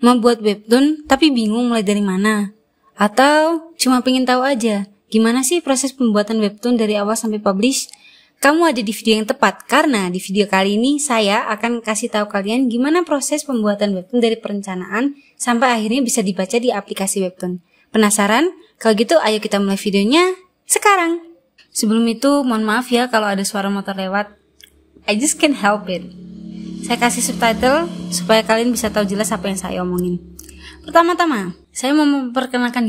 Mau buat webtoon tapi bingung mulai dari mana? Atau cuma pengen tahu aja gimana sih proses pembuatan webtoon dari awal sampai publish? Kamu ada di video yang tepat, karena di video kali ini saya akan kasih tahu kalian gimana proses pembuatan webtoon dari perencanaan sampai akhirnya bisa dibaca di aplikasi webtoon. Penasaran? Kalau gitu ayo kita mulai videonya sekarang. Sebelum itu mohon maaf ya kalau ada suara motor lewat. I just can't help it. Saya kasih subtitle supaya kalian bisa tahu jelas apa yang saya omongin. Pertama-tama, saya mau memperkenalkan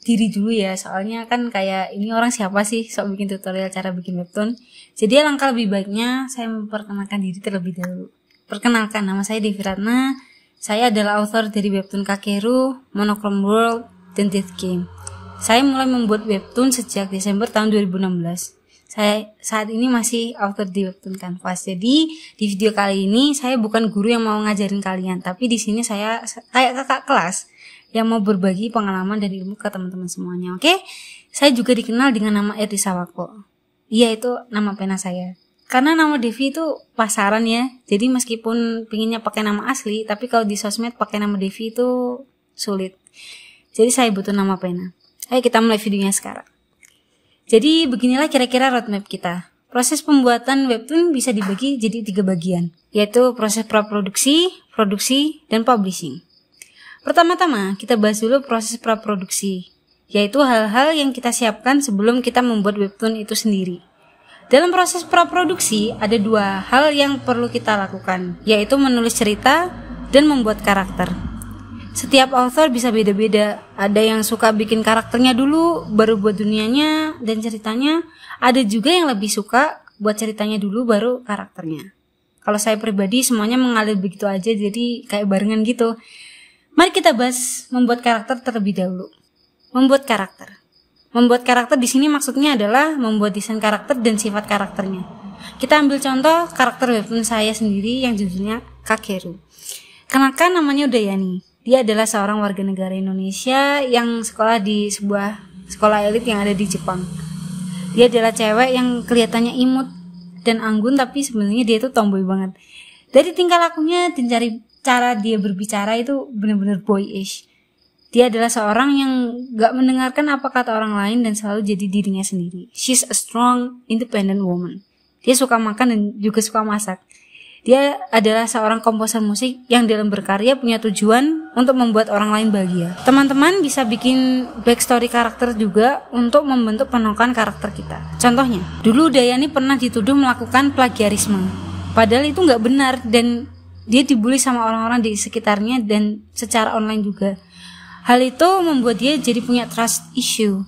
diri dulu ya, soalnya kan kayak ini orang siapa sih sok bikin tutorial cara bikin webtoon. Jadi alangkah lebih baiknya saya memperkenalkan diri terlebih dahulu. Perkenalkan, nama saya Devi Ratna. Saya adalah author dari webtoon Kakeru, Monochrome World, dan Death Game. Saya mulai membuat webtoon sejak Desember tahun 2016. Saya saat ini masih author di webtoon Canvas. Jadi di video kali ini saya bukan guru yang mau ngajarin kalian, tapi di sini saya kayak kakak kelas yang mau berbagi pengalaman dan ilmu ke teman-teman semuanya. Oke? Saya juga dikenal dengan nama Erdi Sawako. Iya, itu nama pena saya. Karena nama Devi itu pasaran ya. Jadi meskipun pinginnya pakai nama asli, tapi kalau di sosmed pakai nama Devi itu sulit. Jadi saya butuh nama pena. Ayo kita mulai videonya sekarang. Jadi beginilah kira-kira roadmap kita. Proses pembuatan webtoon bisa dibagi jadi 3 bagian, yaitu proses praproduksi, produksi, dan publishing. Pertama-tama kita bahas dulu proses praproduksi, yaitu hal-hal yang kita siapkan sebelum kita membuat webtoon itu sendiri. Dalam proses praproduksi ada 2 hal yang perlu kita lakukan, yaitu menulis cerita dan membuat karakter. Setiap author bisa beda-beda. Ada yang suka bikin karakternya dulu, baru buat dunianya dan ceritanya. Ada juga yang lebih suka buat ceritanya dulu, baru karakternya. Kalau saya pribadi semuanya mengalir begitu aja, jadi kayak barengan gitu. Mari kita bahas membuat karakter terlebih dahulu. Membuat karakter. Membuat karakter di sini maksudnya adalah membuat desain karakter dan sifat karakternya. Kita ambil contoh karakter webtoon saya sendiri yang judulnya Kakeru. Kenalkan, namanya Udayani. Dia adalah seorang warga negara Indonesia yang sekolah di sebuah sekolah elit yang ada di Jepang. Dia adalah cewek yang kelihatannya imut dan anggun, tapi sebenarnya dia itu tomboy banget. Dari tingkah lakunya dan cara dia berbicara itu benar-benar boyish. Dia adalah seorang yang gak mendengarkan apa kata orang lain dan selalu jadi dirinya sendiri. She's a strong, independent woman. Dia suka makan dan juga suka masak. Dia adalah seorang komposer musik yang dalam berkarya punya tujuan untuk membuat orang lain bahagia. Teman-teman bisa bikin backstory karakter juga untuk membentuk penokohan karakter kita. Contohnya, dulu Dayani pernah dituduh melakukan plagiarisme. Padahal itu nggak benar dan dia dibully sama orang-orang di sekitarnya dan secara online juga. Hal itu membuat dia jadi punya trust issue.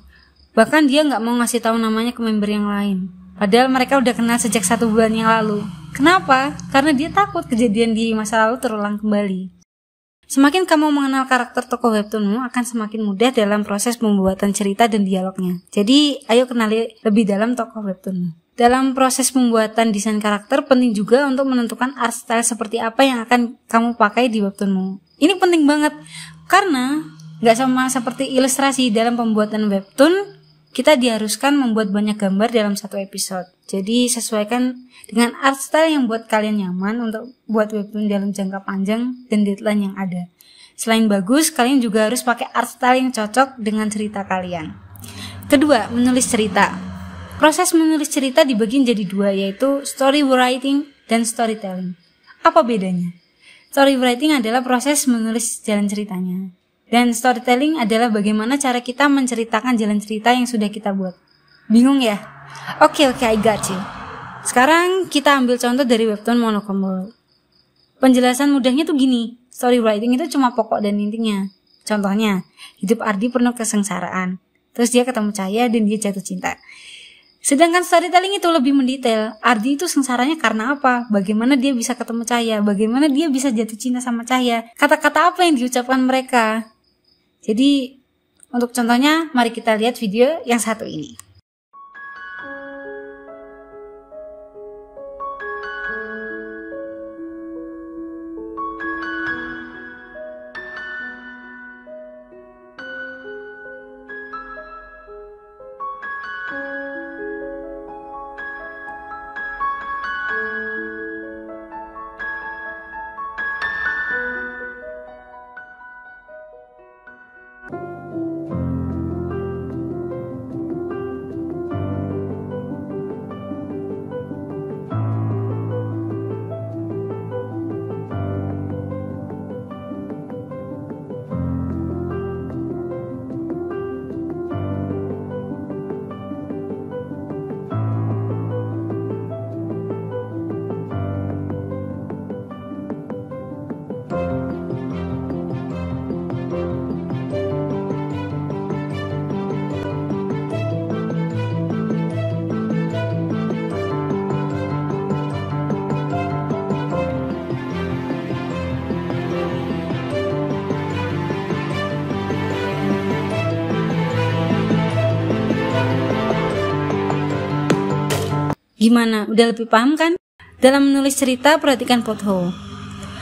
Bahkan dia nggak mau ngasih tahu namanya ke member yang lain. Padahal mereka udah kenal sejak 1 bulan yang lalu. Kenapa? Karena dia takut kejadian di masa lalu terulang kembali. Semakin kamu mengenal karakter tokoh webtoonmu, akan semakin mudah dalam proses pembuatan cerita dan dialognya. Jadi, ayo kenali lebih dalam tokoh webtoonmu. Dalam proses pembuatan desain karakter, penting juga untuk menentukan art style seperti apa yang akan kamu pakai di webtoonmu. Ini penting banget, karena gak sama seperti ilustrasi dalam pembuatan webtoon, kita diharuskan membuat banyak gambar dalam 1 episode. Jadi sesuaikan dengan art style yang buat kalian nyaman untuk buat webtoon dalam jangka panjang dan deadline yang ada. Selain bagus, kalian juga harus pakai art style yang cocok dengan cerita kalian. Kedua, menulis cerita. Proses menulis cerita dibagi jadi 2, yaitu story writing dan storytelling. Apa bedanya? Story writing adalah proses menulis jalan ceritanya. Dan storytelling adalah bagaimana cara kita menceritakan jalan cerita yang sudah kita buat. Bingung ya? Oke, I got you. Sekarang kita ambil contoh dari webtoon Monochrome World. Penjelasan mudahnya tuh gini. Story writing itu cuma pokok dan intinya. Contohnya, hidup Ardi penuh kesengsaraan. Terus dia ketemu Cahaya dan dia jatuh cinta. Sedangkan storytelling itu lebih mendetail. Ardi itu sengsaranya karena apa? Bagaimana dia bisa ketemu Cahaya? Bagaimana dia bisa jatuh cinta sama Cahaya? Kata-kata apa yang diucapkan mereka? Jadi, untuk contohnya, mari kita lihat video yang satu ini. Gimana? Udah lebih paham kan? Dalam menulis cerita, perhatikan plot hole.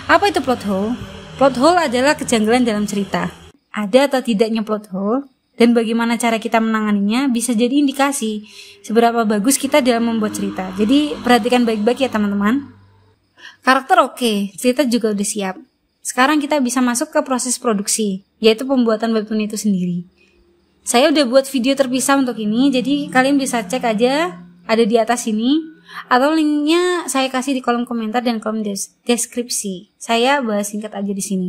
Apa itu plot hole? Plot hole adalah kejanggalan dalam cerita. Ada atau tidaknya plot hole, dan bagaimana cara kita menanganinya bisa jadi indikasi seberapa bagus kita dalam membuat cerita. Jadi perhatikan baik-baik ya teman-teman. Karakter oke, cerita juga udah siap. Sekarang kita bisa masuk ke proses produksi, yaitu pembuatan webtoon itu sendiri. Saya udah buat video terpisah untuk ini, jadi kalian bisa cek aja, ada di atas ini, atau linknya saya kasih di kolom komentar dan kolom deskripsi. Saya bahas singkat aja di sini.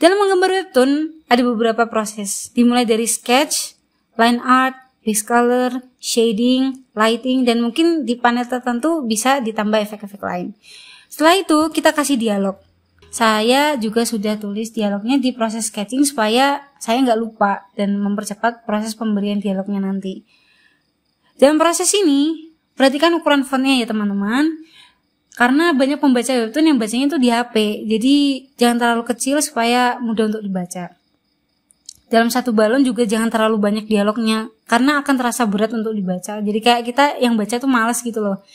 Dalam menggambar webtoon, ada beberapa proses, dimulai dari sketch, line art, base color, shading, lighting, dan mungkin di panel tertentu bisa ditambah efek-efek lain. Setelah itu, kita kasih dialog. Saya juga sudah tulis dialognya di proses sketching supaya saya nggak lupa dan mempercepat proses pemberian dialognya nanti. Dalam proses ini, perhatikan ukuran fontnya ya teman-teman. Karena banyak pembaca webtoon yang bacanya itu di HP, jadi jangan terlalu kecil supaya mudah untuk dibaca. Dalam satu balon juga jangan terlalu banyak dialognya, karena akan terasa berat untuk dibaca. Jadi kayak kita yang baca tuh malas gitu loh.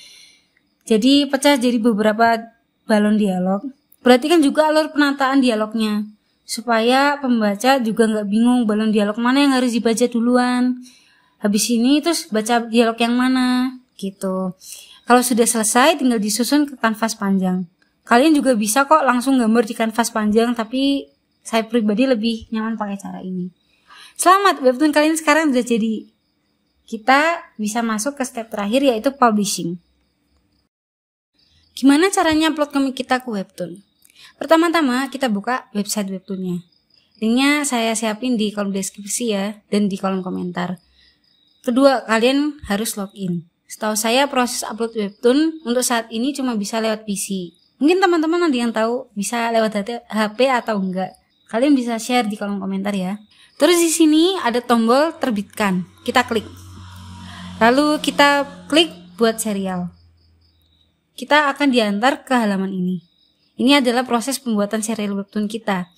Jadi pecah jadi beberapa balon dialog. Perhatikan juga alur penataan dialognya, supaya pembaca juga nggak bingung balon dialog mana yang harus dibaca duluan. Habis ini terus baca dialog yang mana, gitu. Kalau sudah selesai, tinggal disusun ke kanvas panjang. Kalian juga bisa kok langsung gambar di kanvas panjang, tapi saya pribadi lebih nyaman pakai cara ini. Selamat, webtoon kalian sekarang sudah jadi. Kita bisa masuk ke step terakhir, yaitu publishing. Gimana caranya upload komik kita ke webtoon? Pertama-tama, kita buka website webtoonnya. Linknya saya siapin di kolom deskripsi ya, dan di kolom komentar. Kedua, kalian harus login. Setahu saya proses upload webtoon untuk saat ini cuma bisa lewat PC. Mungkin teman-teman ada yang tahu bisa lewat HP atau enggak. Kalian bisa share di kolom komentar ya. Terus di sini ada tombol terbitkan. Kita klik. Lalu kita klik buat serial. Kita akan diantar ke halaman ini. Ini adalah proses pembuatan serial webtoon kita.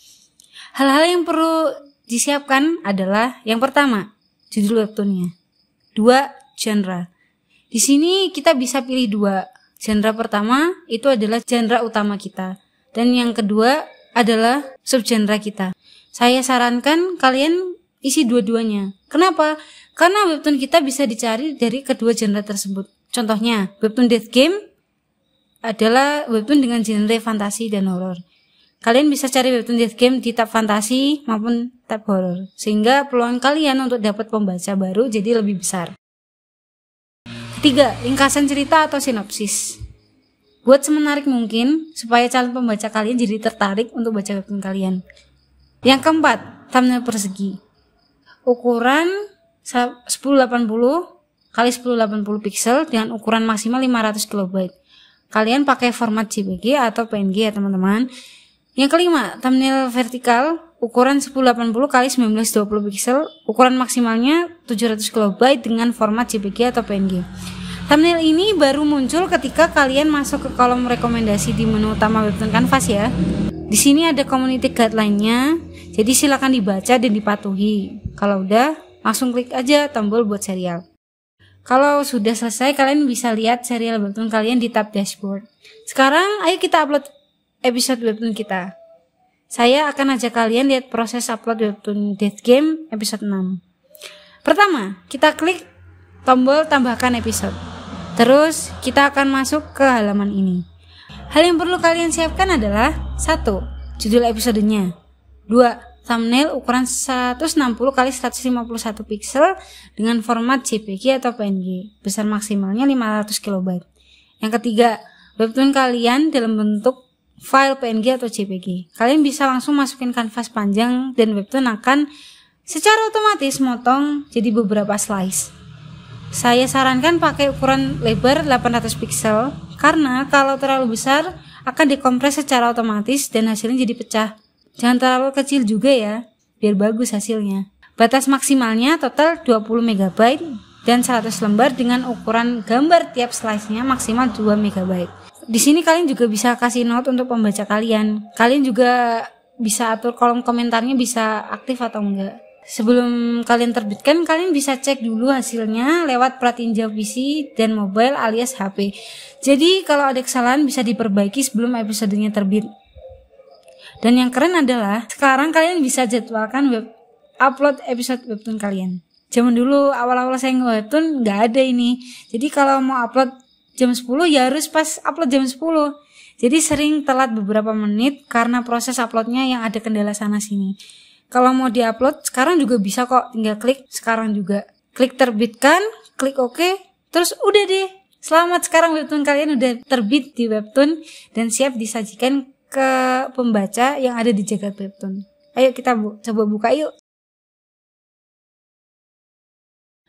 Hal-hal yang perlu disiapkan adalah yang pertama, judul webtoonnya. 2, genre. Di sini kita bisa pilih 2. Genre pertama itu adalah genre utama kita. Dan yang kedua adalah subgenre kita. Saya sarankan kalian isi dua-duanya. Kenapa? Karena webtoon kita bisa dicari dari kedua genre tersebut. Contohnya, webtoon Death Game adalah webtoon dengan genre fantasi dan horor. Kalian bisa cari webtoon Death Game di tab fantasi maupun tab horor. Sehingga peluang kalian untuk dapat pembaca baru jadi lebih besar. 3. Ringkasan cerita atau sinopsis. Buat semenarik mungkin supaya calon pembaca kalian jadi tertarik untuk baca webtoon kalian. Yang keempat, thumbnail persegi. Ukuran 1080 x 1080 pixel dengan ukuran maksimal 500 KB. Kalian pakai format JPG atau PNG ya teman-teman. Yang kelima, thumbnail vertikal. Ukuran 1080 x 1920 pixel, ukuran maksimalnya 700 KB dengan format JPG atau PNG. Thumbnail ini baru muncul ketika kalian masuk ke kolom rekomendasi di menu utama webtoon Canvas ya. Di sini ada community guideline-nya, jadi silakan dibaca dan dipatuhi. Kalau udah, langsung klik aja tombol buat serial. Kalau sudah selesai, kalian bisa lihat serial webtoon kalian di tab dashboard. Sekarang, ayo kita upload episode webtoon kita. Saya akan ajak kalian lihat proses upload webtoon Death Game episode 6. Pertama, kita klik tombol tambahkan episode. Terus, kita akan masuk ke halaman ini. Hal yang perlu kalian siapkan adalah 1. Judul episodenya. 2. Thumbnail ukuran 160 x 151 pixel dengan format JPG atau PNG. Besar maksimalnya 500 KB. Yang ketiga, webtoon kalian dalam bentuk file PNG atau JPG. Kalian bisa langsung masukin kanvas panjang dan webtoon akan secara otomatis motong jadi beberapa slice. Saya sarankan pakai ukuran lebar 800 pixel karena kalau terlalu besar akan dikompres secara otomatis dan hasilnya jadi pecah. Jangan terlalu kecil juga ya, biar bagus hasilnya. Batas maksimalnya total 20 MB dan 100 lembar dengan ukuran gambar tiap slice-nya maksimal 2 MB. Di sini kalian juga bisa kasih note untuk pembaca kalian. Kalian juga bisa atur kolom komentarnya bisa aktif atau enggak. Sebelum kalian terbitkan, kalian bisa cek dulu hasilnya lewat perhatiin jawab PC dan mobile alias HP. Jadi kalau ada kesalahan bisa diperbaiki sebelum episodenya terbit. Dan yang keren adalah sekarang kalian bisa jadwalkan upload episode webtoon kalian. Zaman dulu awal-awal saya nge-webtoon nggak ada ini. Jadi kalau mau upload jam 10 ya harus pas upload jam 10. Jadi sering telat beberapa menit karena proses uploadnya yang ada kendala sana sini. Kalau mau diupload sekarang juga bisa kok, tinggal klik sekarang juga. Klik terbitkan, klik OK, terus udah deh. Selamat, sekarang webtoon kalian udah terbit di webtoon dan siap disajikan ke pembaca yang ada di jagat webtoon. Ayo kita coba buka yuk.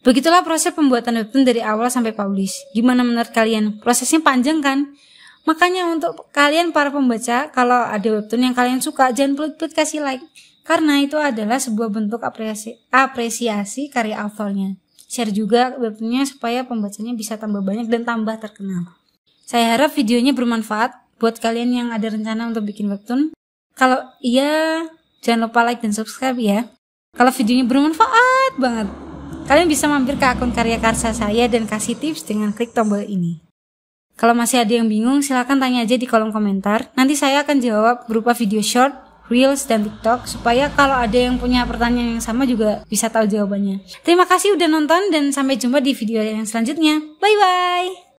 Begitulah proses pembuatan webtoon dari awal sampai publish. Gimana menurut kalian? Prosesnya panjang kan? Makanya untuk kalian para pembaca, kalau ada webtoon yang kalian suka, jangan pelit-pelit kasih like. Karena itu adalah sebuah bentuk apresiasi karya autornya. Share juga webtoonnya supaya pembacanya bisa tambah banyak dan tambah terkenal. Saya harap videonya bermanfaat buat kalian yang ada rencana untuk bikin webtoon. Kalau iya, jangan lupa like dan subscribe ya. Kalau videonya bermanfaat banget, kalian bisa mampir ke akun Karya Karsa saya dan kasih tips dengan klik tombol ini. Kalau masih ada yang bingung, silakan tanya aja di kolom komentar. Nanti saya akan jawab berupa video short, Reels, dan TikTok, supaya kalau ada yang punya pertanyaan yang sama juga bisa tahu jawabannya. Terima kasih udah nonton dan sampai jumpa di video yang selanjutnya. Bye-bye!